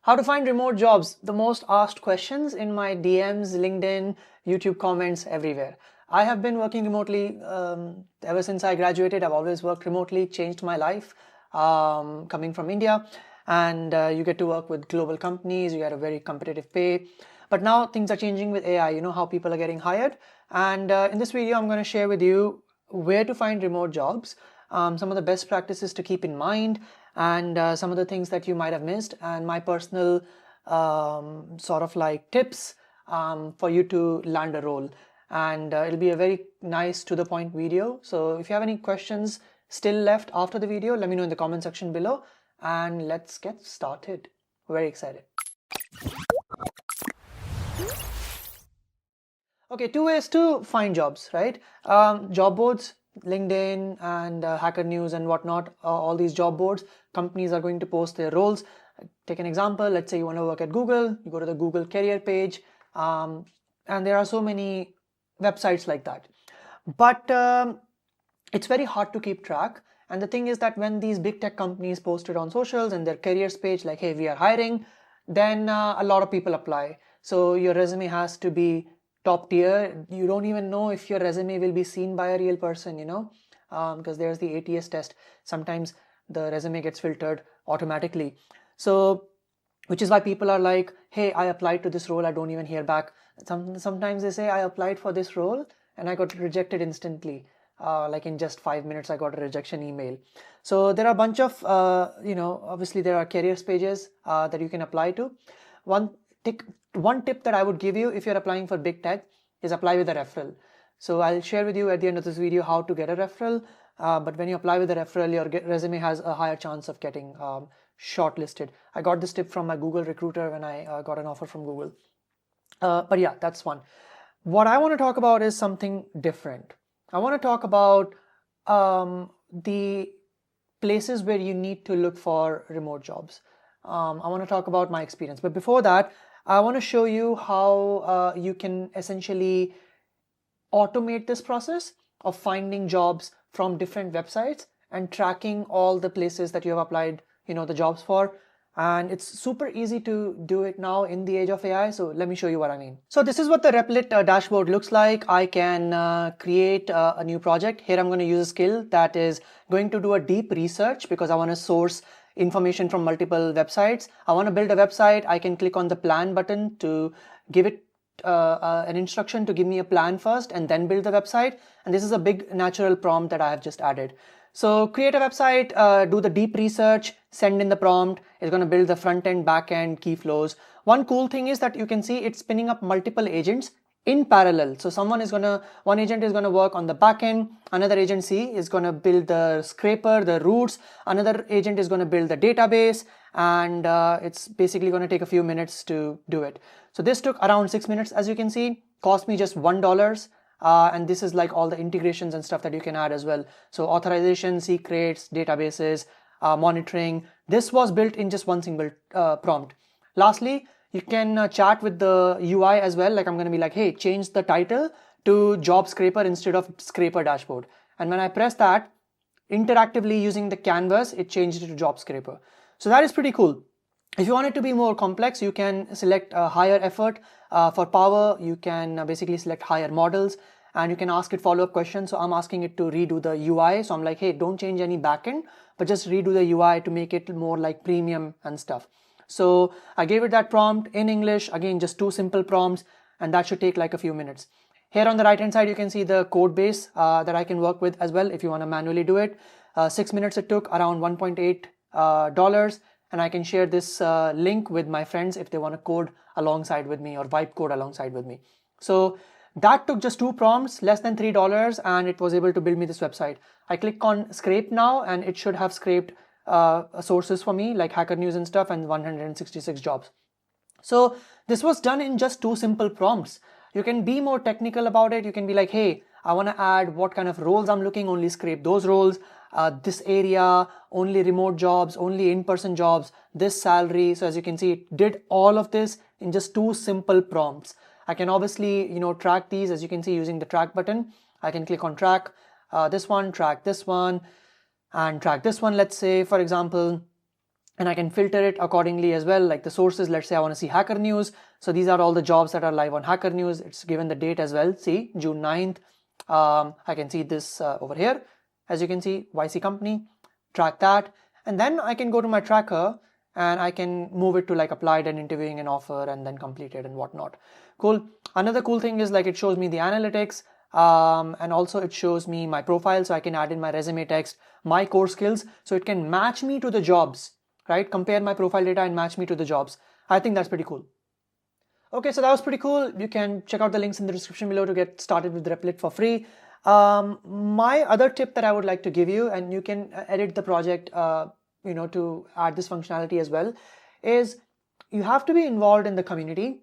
How to find remote jobs? The most asked questions in my DMs, LinkedIn, YouTube comments, everywhere. I have been working remotely ever since I graduated. I've always worked remotely, changed my life coming from India. And you get to work with global companies, you get a very competitive pay. But now things are changing with AI, you know how people are getting hired. And in this video, I'm going to share with you where to find remote jobs, some of the best practices to keep in mind, and some of the things that you might have missed, and my personal sort of like tips for you to land a role. And it'll be a very nice to the point video. So if you have any questions still left after the video, let me know in the comment section below, and let's get started. Very excited. Okay, two ways to find jobs, right? Job boards, LinkedIn and Hacker News and whatnot, all these job boards, companies are going to post their roles. Take an example, let's say you want to work at Google, you go to the Google career page, and there are so many websites like that. But it's very hard to keep track. And the thing is that when these big tech companies post it on socials and their careers page, like, hey, we are hiring, then a lot of people apply. So your resume has to be top tier. You don't even know if your resume will be seen by a real person, you know, because there's the ATS test. Sometimes the resume gets filtered automatically. So, which is why people are like, hey, I applied to this role, I don't even hear back. Sometimes they say, I applied for this role and I got rejected instantly. Like in just 5 minutes, I got a rejection email. So there are a bunch of, obviously there are careers pages that you can apply to. One tip that I would give you if you're applying for big tech is apply with a referral. So I'll share with you at the end of this video how to get a referral. But when you apply with a referral, your resume has a higher chance of getting shortlisted. I got this tip from my Google recruiter when I got an offer from Google. But yeah, that's one. What I want to talk about is something different. I want to talk about the places where you need to look for remote jobs. I want to talk about my experience. But before that, I want to show you how you can essentially automate this process of finding jobs from different websites and tracking all the places that you have applied, the jobs for. And it's super easy to do it now in the age of AI. So let me show you what I mean. So this is what the Replit dashboard looks like. I can create a new project. Here I'm going to use a skill that is going to do a deep research because I want to source information from multiple websites. I want to build a website. I can click on the plan button to give it an instruction to give me a plan first and then build the website. And this is a big natural prompt that I have just added. So create a website, do the deep research, send in the prompt. It's going to build the front end, back end, key flows. One cool thing is that you can see it's spinning up multiple agents in parallel. So one agent is going to work on the back end. Another agency is going to build the scraper, the roots. Another agent is going to build the database. And it's basically going to take a few minutes to do it. So this took around 6 minutes, as you can see, cost me just $1. And this is like all the integrations and stuff that you can add as well. So authorization, secrets, databases, monitoring. This was built in just one single prompt. Lastly, you can chat with the UI as well. Like I'm going to be like, hey, change the title to job scraper instead of scraper dashboard. And when I press that, interactively using the canvas, it changed it to job scraper. So that is pretty cool. If you want it to be more complex, you can select a higher effort. For power, you can basically select higher models and you can ask it follow-up questions. So I'm asking it to redo the UI. So I'm like, hey, don't change any backend, but just redo the UI to make it more like premium and stuff. So I gave it that prompt in English, again, just 2 simple prompts, and that should take like a few minutes. Here on the right-hand side, you can see the code base that I can work with as well if you want to manually do it. 6 minutes it took, around $1.8. And I can share this link with my friends if they want to code alongside with me or vibe code alongside with me. So that took just 2 prompts, less than $3, and it was able to build me this website. I click on scrape now and it should have scraped sources for me like Hacker News and stuff and 166 jobs. So this was done in just 2 simple prompts. You can be more technical about it. You can be like, hey, I want to add what kind of roles I'm looking, only scrape those roles. This area, only remote jobs, only in-person jobs, this salary. So as you can see, it did all of this in just 2 simple prompts. I can obviously, track these, as you can see, using the track button. I can click on track this one, track this one, and track this one, let's say, for example. and I can filter it accordingly as well. Like the sources, let's say I want to see Hacker News. So these are all the jobs that are live on Hacker News. It's given the date as well. See, June 9th. I can see this over here. As you can see, YC company, track that. And then I can go to my tracker and I can move it to like applied and interviewing an offer and then completed and whatnot. Cool. Another cool thing is like it shows me the analytics, and also it shows me my profile. So I can add in my resume text, my core skills. So it can match me to the jobs, right? Compare my profile data and match me to the jobs. I think that's pretty cool. Okay, so that was pretty cool. You can check out the links in the description below to get started with Replit for free. My other tip that I would like to give you, and you can edit the project, to add this functionality as well, is you have to be involved in the community.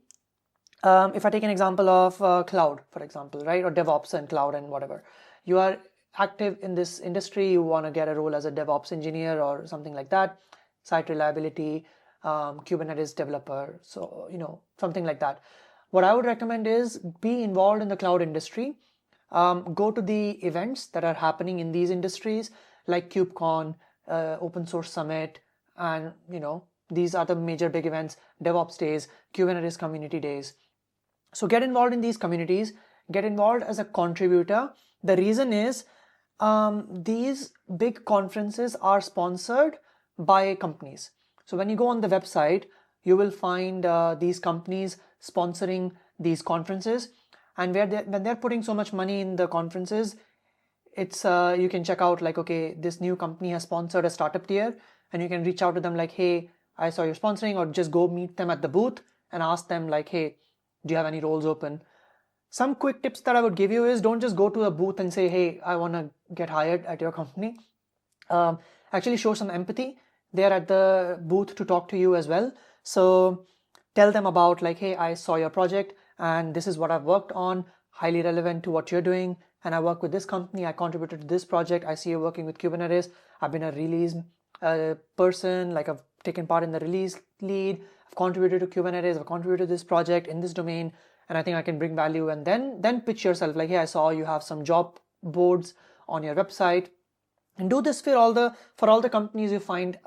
If I take an example of cloud, for example, right, or DevOps and cloud and whatever, you are active in this industry, you want to get a role as a DevOps engineer or something like that, site reliability, Kubernetes developer, so something like that. What I would recommend is be involved in the cloud industry. Go to the events that are happening in these industries like KubeCon, Open Source Summit, and these are the major big events, DevOps Days, Kubernetes Community Days. So get involved in these communities, get involved as a contributor. The reason is these big conferences are sponsored by companies. So when you go on the website, you will find these companies sponsoring these conferences, and when they're putting so much money in the conferences, it's you can check out like, okay, this new company has sponsored a startup tier, and you can reach out to them like, hey, I saw you're sponsoring, or just go meet them at the booth and ask them like, hey, do you have any roles open? Some quick tips that I would give you is don't just go to a booth and say, hey, I want to get hired at your company. Actually show some empathy. They're at the booth to talk to you as well. So tell them about like, hey, I saw your project and this is what I've worked on, highly relevant to what you're doing. And I work with this company. I contributed to this project. I see you working with Kubernetes. I've been a release person. Like I've taken part in the release lead. I've contributed to Kubernetes. I've contributed to this project in this domain. And I think I can bring value. And then pitch yourself like, hey, I saw you have some job boards on your website. And do this for all the companies you find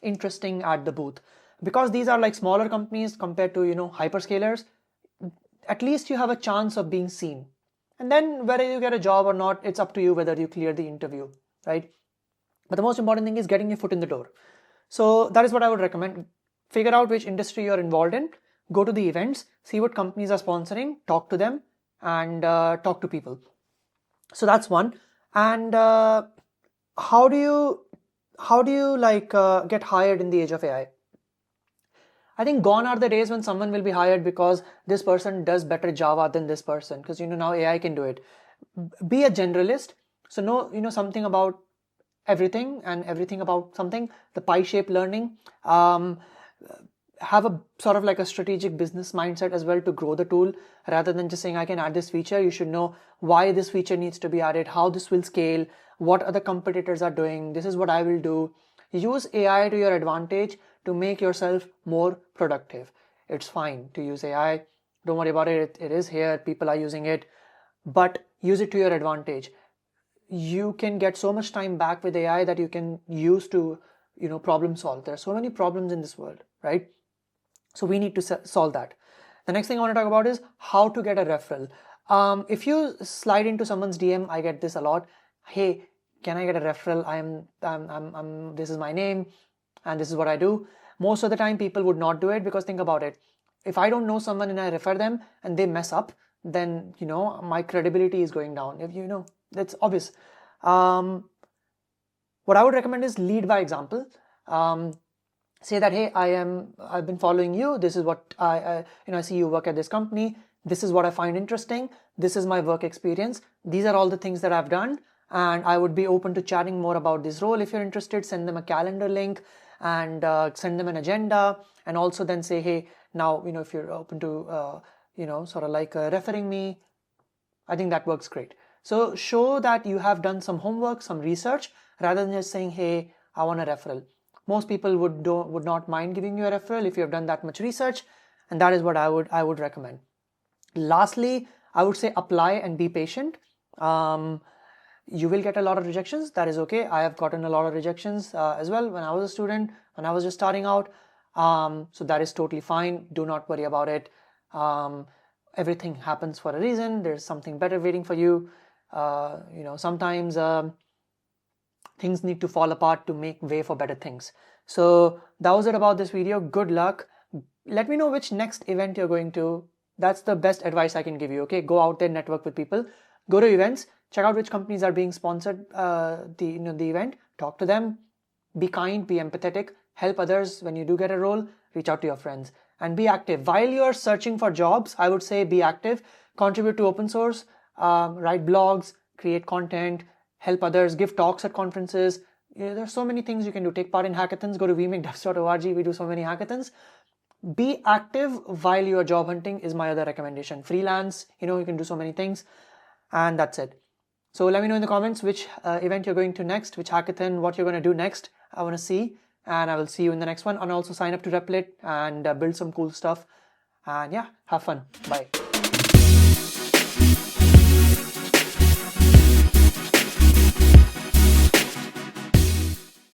interesting at the booth, because these are like smaller companies compared to hyperscalers. At least you have a chance of being seen, and then whether you get a job or not, it's up to you whether you clear the interview, right? But the most important thing is getting your foot in the door. So that is what I would recommend. Figure out which industry you're involved in, go to the events, see what companies are sponsoring, talk to them, and talk to people. So that's one. And how do you like get hired in the age of AI? I think gone are the days when someone will be hired because this person does better Java than this person, because now AI can do it. Be a generalist, so know something about everything and everything about something. The pie-shaped learning. Have a sort of like a strategic business mindset as well to grow the tool, rather than just saying I can add this feature. You should know why this feature needs to be added, how this will scale, what other competitors are doing. This is what I will do. Use AI to your advantage to make yourself more productive. It's fine to use AI. Don't worry about it. It is here. People are using it, but use it to your advantage. You can get so much time back with AI that you can use to problem solve. There are so many problems in this world, right? So we need to solve that. The next thing I want to talk about is how to get a referral. If you slide into someone's DM, I get this a lot. Hey, can I get a referral? This is my name and this is what I do. Most of the time people would not do it, because think about it. If I don't know someone and I refer them and they mess up, then my credibility is going down. If that's obvious. What I would recommend is lead by example. Say that, hey, I've been following you. This is what I see you work at this company. This is what I find interesting. This is my work experience. These are all the things that I've done, and I would be open to chatting more about this role. If you're interested, send them a calendar link and send them an agenda, and also then say, hey, now if you're open to sort of like referring me, I think that works great. So show that you have done some homework, some research, rather than just saying, hey, I want a referral. Most people would not mind giving you a referral if you have done that much research, and that is what I would recommend. Lastly, I would say apply and be patient. You will get a lot of rejections. That is okay. I have gotten a lot of rejections as well when I was a student, when I was just starting out. So that is totally fine. Do not worry about it. Everything happens for a reason. There's something better waiting for you. Sometimes things need to fall apart to make way for better things. So that was it about this video. Good luck. Let me know which next event you're going to. That's the best advice I can give you. Okay, go out there, network with people, go to events, check out which companies are being sponsored the event, talk to them, be kind, be empathetic, help others. When you do get a role, reach out to your friends and be active. While you are searching for jobs, I would say be active, contribute to open source, write blogs, create content, help others, give talks at conferences. There's so many things you can do. Take part in hackathons. Go to vmakedevs.org. We do so many hackathons. Be active while you are job hunting is my other recommendation. Freelance, you can do so many things. And that's it. So let me know in the comments which event you're going to next, which hackathon, what you're going to do next. I want to see, and I will see you in the next one. And also sign up to Replit and build some cool stuff. And yeah, have fun. Bye.